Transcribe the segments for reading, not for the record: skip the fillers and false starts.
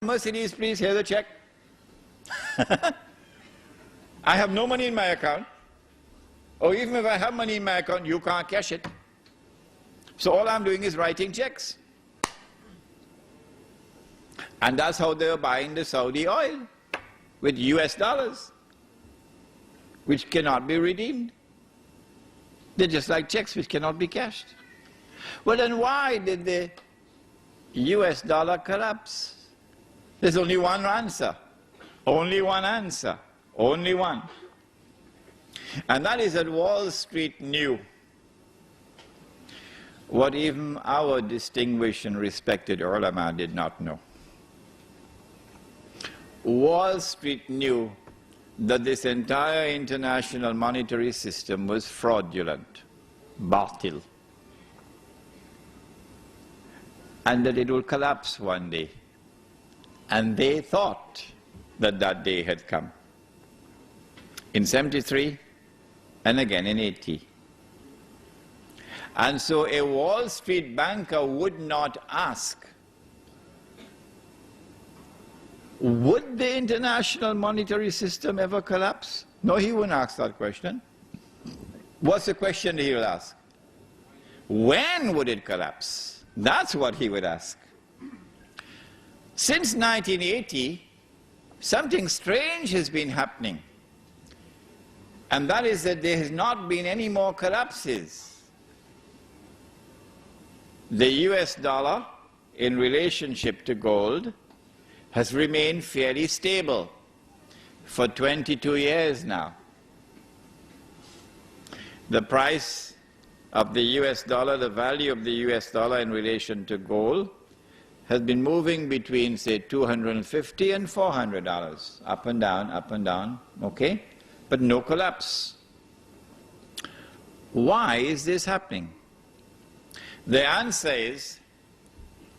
Mercedes, please, here's the check. I have no money in my account. Or even if I have money in my account, you can't cash it. So all I'm doing is writing checks. And that's how they're buying the Saudi oil, with US dollars, which cannot be redeemed. They're just like checks which cannot be cashed. Well, then why did the US dollar collapse? There's only one answer. Only one answer. Only one. And that is that Wall Street knew what even our distinguished and respected ulama did not know. Wall Street knew that this entire international monetary system was fraudulent, batil, and that it will collapse one day. And they thought that that day had come. In 73 and again in 80. And so a Wall Street banker would not ask, would the international monetary system ever collapse? No, he wouldn't ask that question. What's the question he will ask? When would it collapse? That's what he would ask. Since 1980, something strange has been happening. And that is that there has not been any more collapses. The US dollar, in relationship to gold, has remained fairly stable for 22 years now. The price of the US dollar, the value of the US dollar in relation to gold, has been moving between, say, $250 and $400, up and down, okay? But no collapse. Why is this happening? The answer is,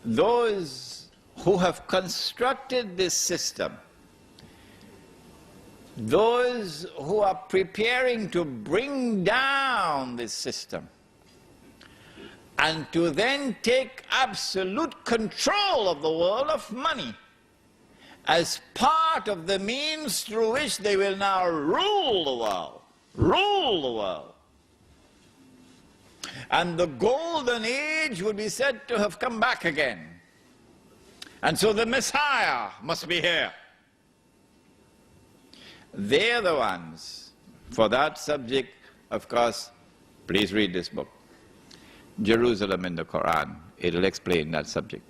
those who have constructed this system, those who are preparing to bring down this system, and to then take absolute control of the world of money as part of the means through which they will now rule the world. Rule the world. And the golden age would be said to have come back again. And so the Messiah must be here. They're the ones. For that subject, of course, please read this book, Jerusalem in the Quran. It'll explain that subject.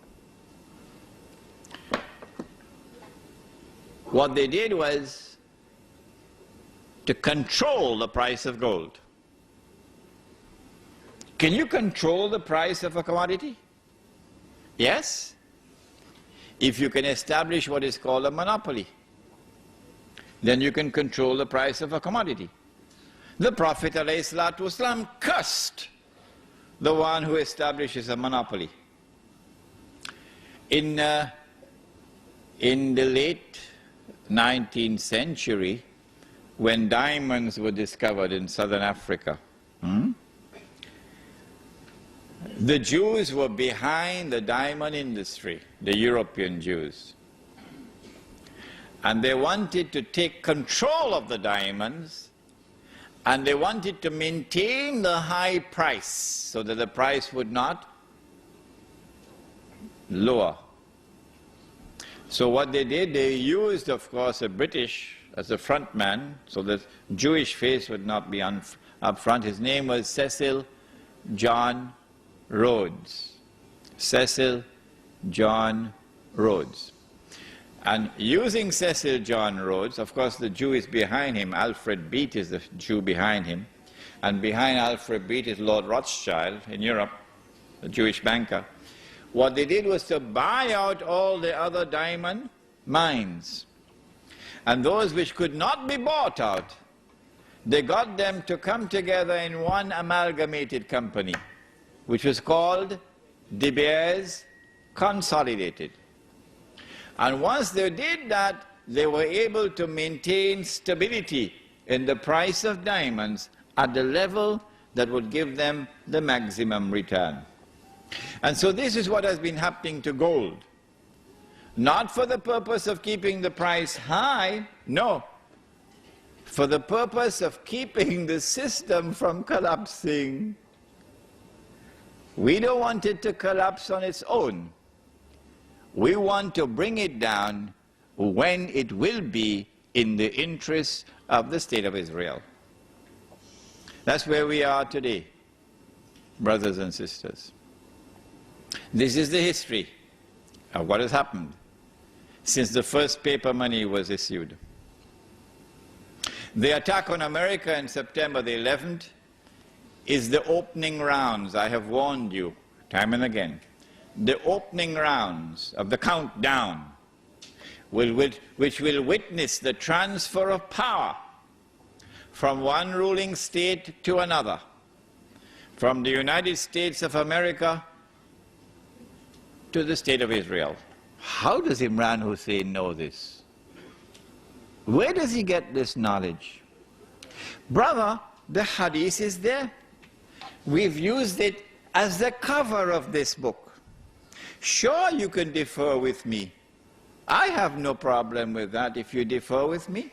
What they did was to control the price of gold. Can you control the price of a commodity? Yes, if you can establish what is called a monopoly. Then you can control the price of a commodity. The Prophet ﷺ cursed the one who establishes a monopoly. In the late 19th century, when diamonds were discovered in southern Africa, the Jews were behind the diamond industry, the European Jews. And they wanted to take control of the diamonds, and they wanted to maintain the high price so that the price would not lower. So what they did, they used, of course, a British as a front man, so that Jewish face would not be up front. His name was Cecil John Rhodes. Cecil John Rhodes. And using Cecil John Rhodes, of course the Jew is behind him, Alfred Beat is the Jew behind him, and behind Alfred Beat is Lord Rothschild in Europe, a Jewish banker. What they did was to buy out all the other diamond mines. And those which could not be bought out, they got them to come together in one amalgamated company, which was called De Beers Consolidated. And once they did that, they were able to maintain stability in the price of diamonds at the level that would give them the maximum return. And so this is what has been happening to gold. Not for the purpose of keeping the price high, no. For the purpose of keeping the system from collapsing. We don't want it to collapse on its own. We want to bring it down when it will be in the interest of the State of Israel. That's where we are today, brothers and sisters. This is the history of what has happened since the first paper money was issued. The attack on America on September the 11th is the opening rounds. I have warned you time and again. The opening rounds of the countdown which will witness the transfer of power from one ruling state to another, from the United States of America to the State of Israel. How does Imran Hussein know this? Where does he get this knowledge? Brother, the hadith is there. We've used it as the cover of this book. Sure, you can differ with me. I have no problem with that if you differ with me,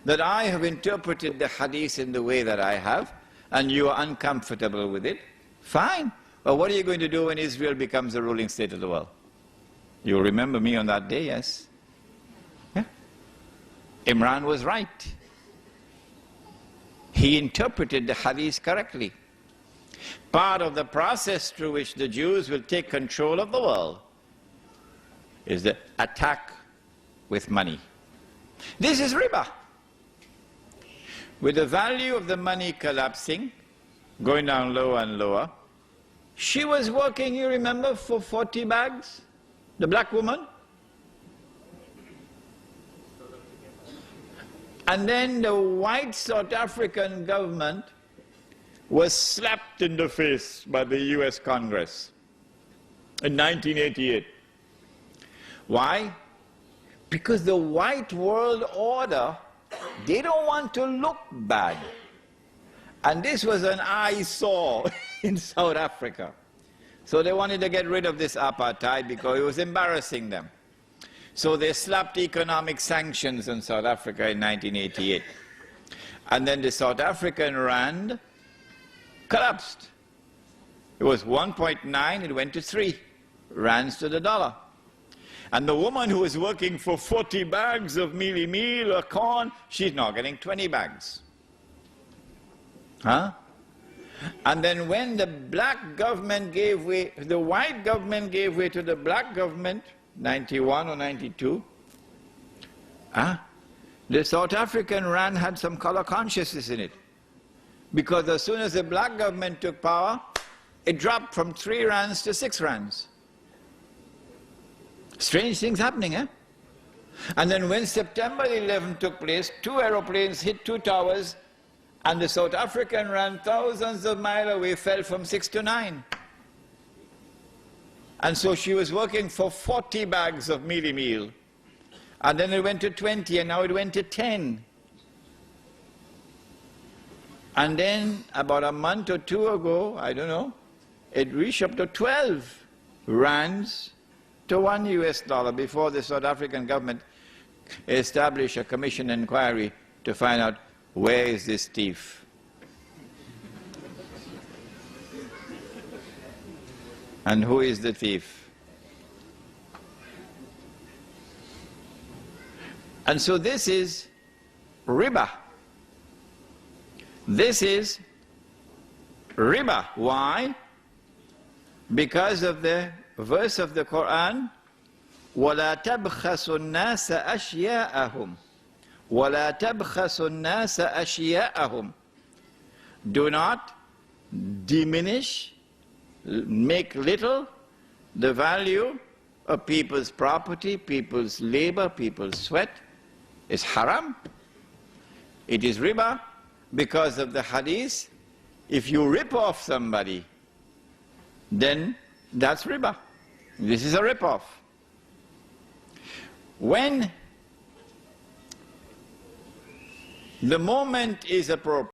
that I have interpreted the hadith in the way that I have, and you are uncomfortable with it. Fine. But what are you going to do when Israel becomes the ruling state of the world? You'll remember me on that day, yes? Yeah. Imran was right. He interpreted the hadith correctly. Part of the process through which the Jews will take control of the world is the attack with money. This is riba. With the value of the money collapsing, going down lower and lower, she was working, you remember, for 40 bags, the black woman. And then the white South African government was slapped in the face by the US Congress in 1988. Why? Because the white world order, they don't want to look bad. And this was an eyesore in South Africa. So they wanted to get rid of this apartheid because it was embarrassing them. So they slapped economic sanctions on South Africa in 1988. And then the South African rand collapsed. It was 1.9, it went to 3 rands to the dollar. And the woman who was working for 40 bags of mealie meal or corn, she's now getting 20 bags. Huh? And then when the black government gave way, the white government gave way to the black government, 91 or 92, the South African rand had some color consciousness in it. Because as soon as the black government took power, it dropped from 3 rands to 6 rands. Strange things happening, eh? And then when September 11 took place, 2 aeroplanes hit 2 towers, and the South African rand thousands of miles away fell from 6 to 9. And so she was working for 40 bags of mealie meal. And then it went to 20, and now it went to 10. And then about a month or 2 ago, I don't know, it reached up to 12 rands to $1 US before the South African government established a commission inquiry to find out where is this thief. And who is the thief? And so this is riba. This is riba. Why? Because of the verse of the Quran, وَلَا تَبْخَسُوا النَّاسَ أَشْيَاءَهُمْ وَلَا تَبْخَسُوا النَّاسَ أَشْيَاءَهُمْ. Do not diminish, make little the value of people's property, people's labor, people's sweat. It's haram. It is riba because of the hadith. If you rip off somebody, then that's riba. This is a rip-off. When the moment is appropriate,